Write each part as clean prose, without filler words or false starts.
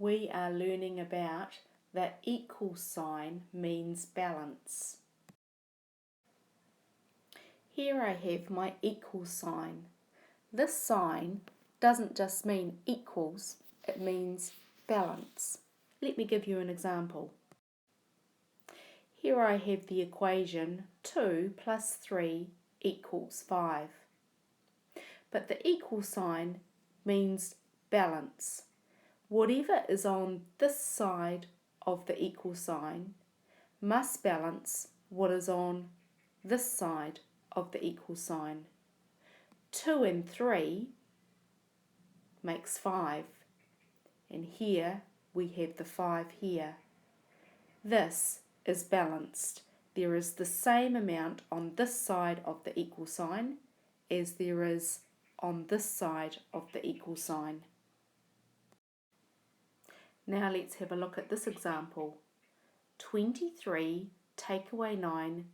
we are learning about the equal sign means balance. Here I have my equal sign. This sign doesn't just mean equals, it means balance. Let me give you an example. Here I have the equation 2 plus 3 equals 5. But the equal sign means balance. Whatever is on this side of the equal sign must balance what is on this side of the equal sign. 2 and 3 makes 5, and here we have the 5 here. This is balanced. There is the same amount on this side of the equal sign as there is on this side of the equal sign. Now let's have a look at this example. 23 take away 9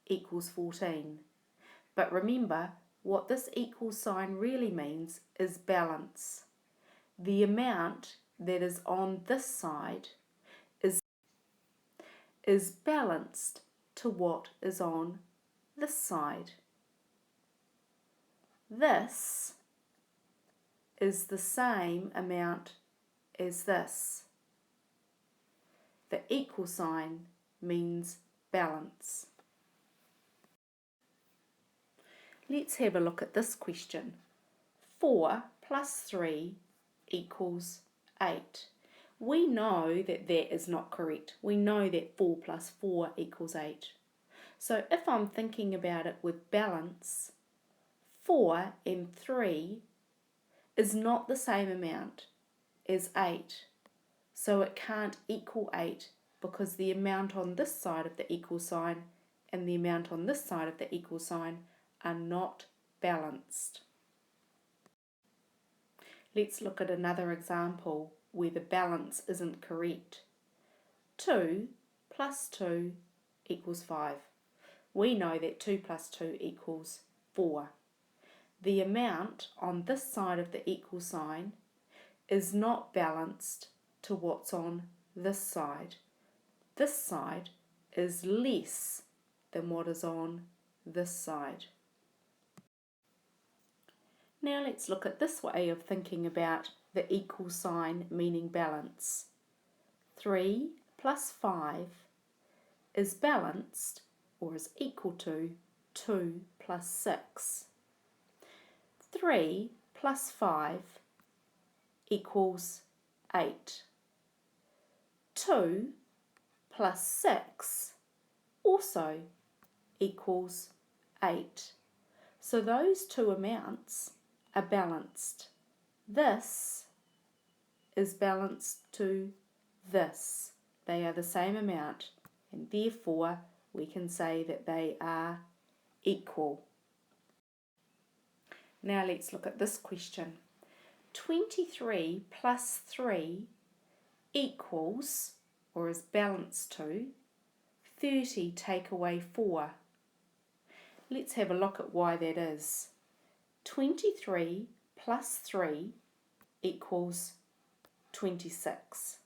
equals 14. But remember, what this equal sign really means is balance. The amount that is on this side is balanced to what is on this side. This is the same amount as this. The equal sign means balance. Let's have a look at this question. 4 plus 3 equals 8. We know that that is not correct. We know that 4 plus 4 equals 8. So if I'm thinking about it with balance, 4 and 3 is not the same amount as 8. So it can't equal 8 because the amount on this side of the equal sign and the amount on this side of the equal sign are not balanced. Let's look at another example where the balance isn't correct. 2 plus 2 equals 5. We know that 2 plus 2 equals 4. The amount on this side of the equal sign is not balanced to what's on this side. This side is less than what is on this side. Now let's look at this way of thinking about the equal sign meaning balance. 3 plus 5 is balanced or is equal to 2 plus 6. 3 plus 5 equals 8. 2 plus 6 also equals 8. So those two amounts are balanced. This is balanced to this. They are the same amount, and therefore we can say that they are equal. Now let's look at this question. 23 plus 3 equals, or is balanced to, 30 take away 4. Let's have a look at why that is. 23 plus 3 equals 26.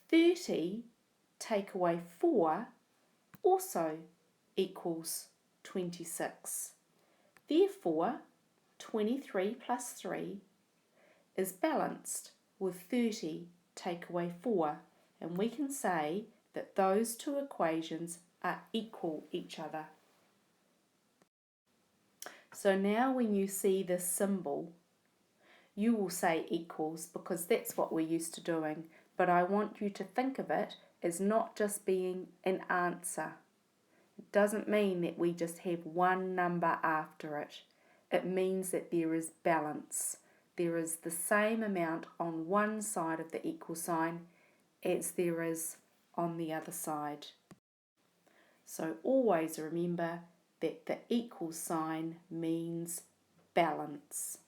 30 take away 4 also equals 26. Therefore, 23 plus 3 is balanced with 30 take away 4, and we can say that those two equations are equal each other. So now when you see this symbol, you will say equals because that's what we're used to doing, but I want you to think of it as not just being an answer. It doesn't mean that we just have one number after it. It means that there is balance. There is the same amount on one side of the equal sign as there is on the other side. So always remember that the equal sign means balance.